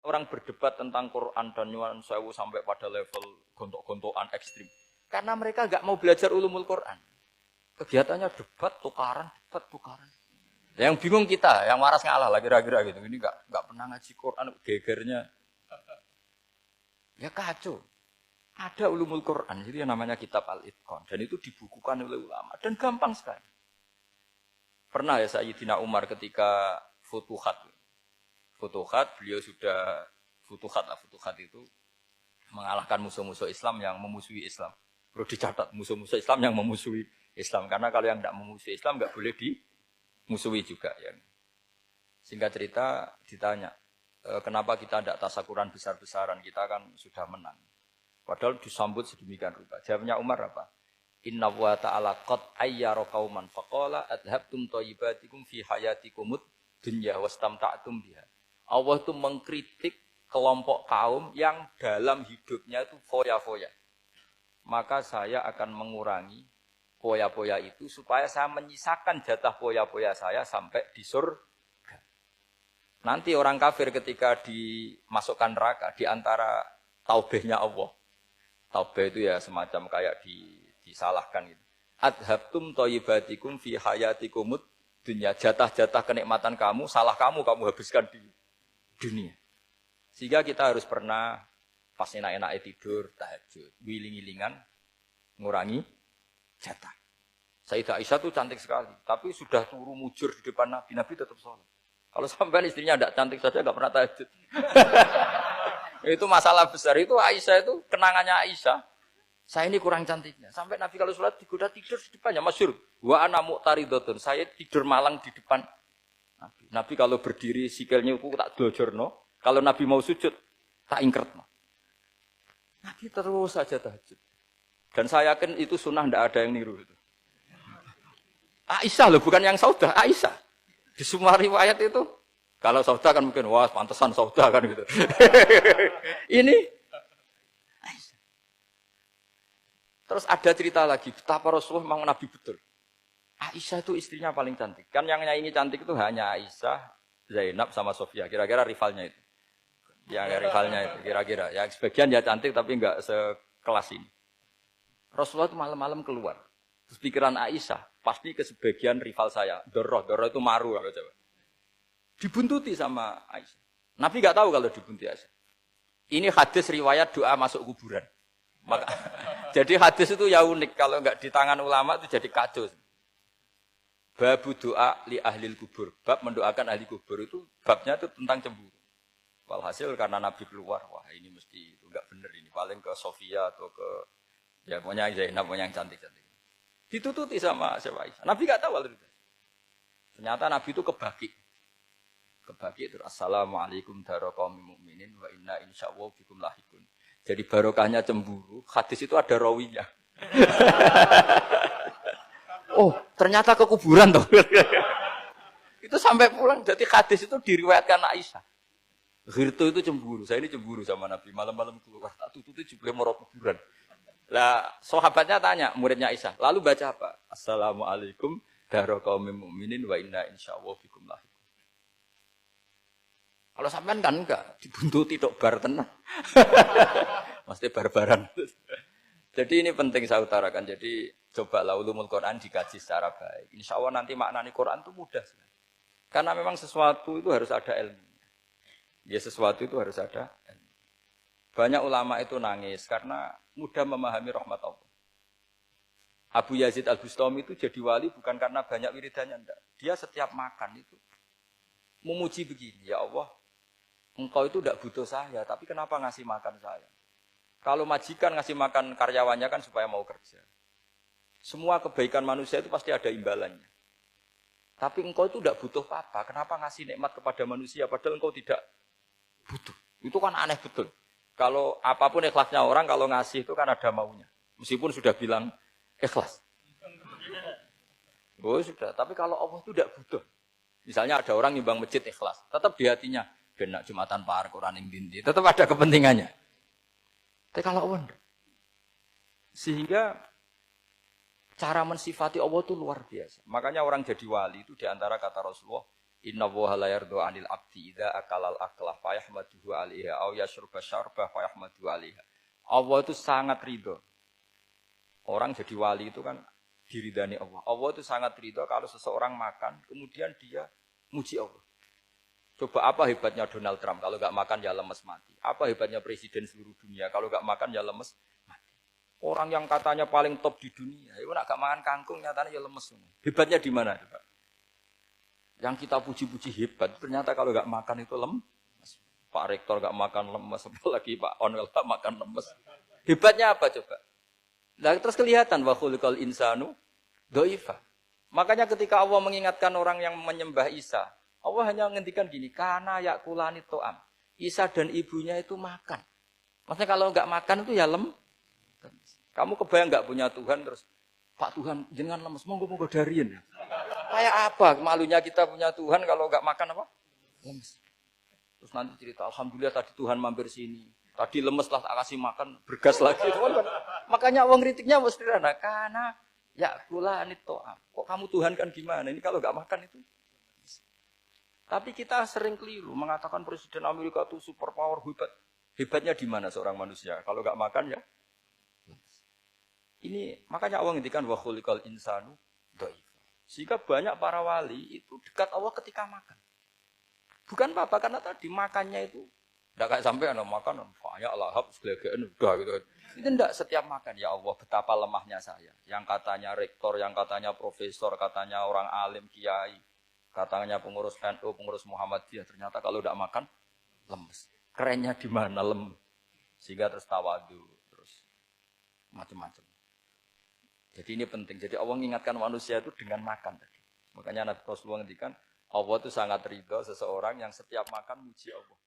orang berdebat tentang Quran dan nyuwun sewu sampai pada level gontok-gontokan ekstrim. Karena mereka nggak mau belajar ulumul Quran. Kegiatannya debat tukaran. Yang bingung kita, yang waras ngalah lah kira-kira gitu. Ini nggak pernah ngaji Quran, gegernya. Ya kacau. Ada ulumul Quran, itu yang namanya kitab Al-Itqan. Dan itu dibukukan oleh ulama. Dan gampang sekali. Pernah ya Sayyidina Umar ketika Futuhat, beliau sudah Futuhat itu mengalahkan musuh-musuh Islam yang memusuhi Islam. Perlu dicatat, musuh-musuh Islam yang memusuhi Islam. Karena kalau yang tidak memusuhi Islam nggak boleh dimusuhi juga. Ya. Singkat cerita ditanya, kenapa kita tidak tasakuran besar-besaran, kita kan sudah menang. Padahal disambut sedemikian rupa. Jawabnya Umar apa? Inna wa ta'ala qad ayyara qauman faqala adhabtum thayyibatikum fi hayatikumud dunya wastamta'tum biha. Allah itu mengkritik kelompok kaum yang dalam hidupnya itu foya-foya. Maka saya akan mengurangi foya-foya itu supaya saya menyisakan jatah foya-foya saya sampai di surga. Nanti orang kafir ketika dimasukkan neraka di antara taubehnya Allah. Taubeh itu ya semacam kayak disalahkan gitu. Adhabtum thayyibatikum fi hayatikumud dunya. Jatah-jatah kenikmatan kamu, salah kamu habiskan di dunia. Sehingga kita harus pernah pas enak-enaknya tidur, tahajud, wiling-wilingan, ngurangi jatah. Sayyidah Aisyah itu cantik sekali, tapi sudah turu mujur di depan Nabi, Nabi tetap sholat. Kalau sampai istrinya tidak cantik saja, nggak pernah tahajud. Itu masalah besar, itu Aisyah itu kenangannya Aisyah. Saya ini kurang cantiknya. Sampai Nabi kalau sholat digoda tidur di depannya, masyhur. Wa ana muqtaridhatun, saya tidur malang di depan Nabi. Nabi kalau berdiri sikilnya aku tak dojorno. Kalau Nabi mau sujud, tak ingkretno. Nabi terus saja tahajud. Dan saya yakin itu sunnah, tidak ada yang niru itu. Aisyah loh, bukan yang Saudah, Aisyah. Di semua riwayat itu, kalau Saudah kan mungkin, wah pantesan Saudah kan gitu. Ini Aisyah. Terus ada cerita lagi, betapa Rasulullah memang Nabi betul. Aisyah itu istrinya paling cantik. Kan yang nyanyi cantik itu hanya Aisyah, Zainab sama Sofia. Kira-kira rivalnya itu. Yang rivalnya itu, kira-kira. Yang sebagian ya cantik tapi enggak sekelas ini. Rasulullah itu malam-malam keluar. Terus pikiran Aisyah, pasti ke sebagian rival saya. Doroh itu maru. Coba. Dibuntuti sama Aisyah. Nabi enggak tahu kalau dibuntuti Aisyah. Ini hadis riwayat doa masuk kuburan. Maka, jadi hadis itu ya unik. Kalau enggak di tangan ulama itu jadi kacau. Babu doa li ahlil kubur. Bab mendoakan ahli kubur itu babnya itu tentang cemburu. Walhasil karena Nabi keluar, wah ini mesti itu enggak benar ini. Paling ke Sofia atau ke ya pokoknya Zainab, pokoknya yang cantik-cantik. Ditututi sama siapa Aisyah. Nabi enggak tahu hal itu. Ternyata Nabi itu kebaki terus assalamualaikum daraqaumil mukminin wa inna insyaallah bikum lahikun. Jadi barokahnya cemburu, hadis itu ada rawinya. Oh, ternyata ke kuburan toh. Itu sampai pulang, jadi hadis itu diriwayatkan Aisyah. Ghirtu itu cemburu, saya ini cemburu sama Nabi. Malam-malam keluar, tak tututi juga mau kuburan. Lah, sahabatnya tanya, muridnya Aisyah, lalu baca apa? Assalamualaikum daraqaumil mukminin wa inna insyaallah bikum lahikun. Kalau sampean kan enggak, dibuntuti tok bar tenan. Mesti barbaran. Jadi ini penting saya utarakan. Jadi cobalah ulumul Quran dikaji secara baik. Insya Allah nanti maknani Quran itu mudah. Karena memang sesuatu itu harus ada ilmu. Ya sesuatu itu harus ada ilmu. Banyak ulama itu nangis karena mudah memahami rahmat Allah. Abu Yazid Al-Bustami itu jadi wali bukan karena banyak wiridannya, enggak. Dia setiap makan itu memuji begini, ya Allah, engkau itu enggak butuh saya, tapi kenapa ngasih makan saya? Kalau majikan ngasih makan karyawannya kan supaya mau kerja. Semua kebaikan manusia itu pasti ada imbalannya. Tapi engkau itu enggak butuh apa-apa, kenapa ngasih nikmat kepada manusia padahal engkau tidak butuh? Itu kan aneh betul. Kalau apapun ikhlasnya orang, kalau ngasih itu kan ada maunya. Meskipun sudah bilang ikhlas. Oh sudah, tapi kalau Allah itu tidak butuh. Misalnya ada orang nyumbang masjid ikhlas, tetap di hatinya, benak Jumatan Par, Quran yang dindi, tetap ada kepentingannya. Tapi kalau Allah, sehingga cara mensifati Allah itu luar biasa. Makanya orang jadi wali itu diantara kata Rasulullah, Inna woha la yardo anil abdi idza akalal akla fa yahmaduhu 'alaiha aw yashruba syarba fa yahmaduhu 'alaiha. Allah itu sangat ridho. Orang jadi wali itu kan diridani Allah. Allah itu sangat ridho kalau seseorang makan kemudian dia muji Allah. Coba apa hebatnya Donald Trump kalau enggak makan ya lemes mati. Apa hebatnya presiden seluruh dunia kalau enggak makan ya lemes mati. Orang yang katanya paling top di dunia, itu enggak makan kangkung nyatanya ya lemes. Hebatnya di mana? Yang kita puji-puji hebat, ternyata kalau nggak makan itu lemes. Pak Rektor nggak makan lemes, apalagi Pak Onwel nggak makan lemes. Hebatnya apa coba? Nah, terus kelihatan wa khuliqal insanu dhaifa. Makanya ketika Allah mengingatkan orang yang menyembah Isa, Allah hanya menghentikan gini, kana yakulani to'am. Isa dan ibunya itu makan. Maksudnya kalau nggak makan itu ya lemes. Kamu kebayang nggak punya Tuhan terus, Pak Tuhan jangan lemes, monggo dariin. Kayak apa malunya kita punya Tuhan kalau nggak makan apa? Lemes. Terus nanti cerita, alhamdulillah tadi Tuhan mampir sini. Tadi lemes lah tak kasih makan, bergas lagi. Makanya uang kritiknya mesti sederhana. Karena ya kula anitoa. Kok kamu Tuhan kan gimana? Ini kalau nggak makan itu. Tapi kita sering keliru mengatakan Presiden Amerika itu super power hebat. Hebatnya di mana seorang manusia? Kalau nggak makan ya. Ini makanya Allah ngendikan wa khuliqal insanu dhaif. Sehingga banyak para wali itu dekat Allah ketika makan. Bukan apa, karena tadi makannya itu tidak kayak sampai anak makan, banyak lahap, segala-galanya, udah gitu. Itu tidak setiap makan, ya Allah betapa lemahnya saya. Yang katanya rektor, yang katanya profesor, katanya orang alim, kiai, katanya pengurus NU, pengurus Muhammadiyah, ternyata kalau tidak makan, lemes. Kerennya di mana lemes? Sehingga terus tawadu, terus macam-macam. Jadi ini penting. Jadi Allah mengingatkan manusia itu dengan makan tadi. Makanya Nabi Rasulullah ngendikan Allah itu sangat ridho seseorang yang setiap makan muji Allah.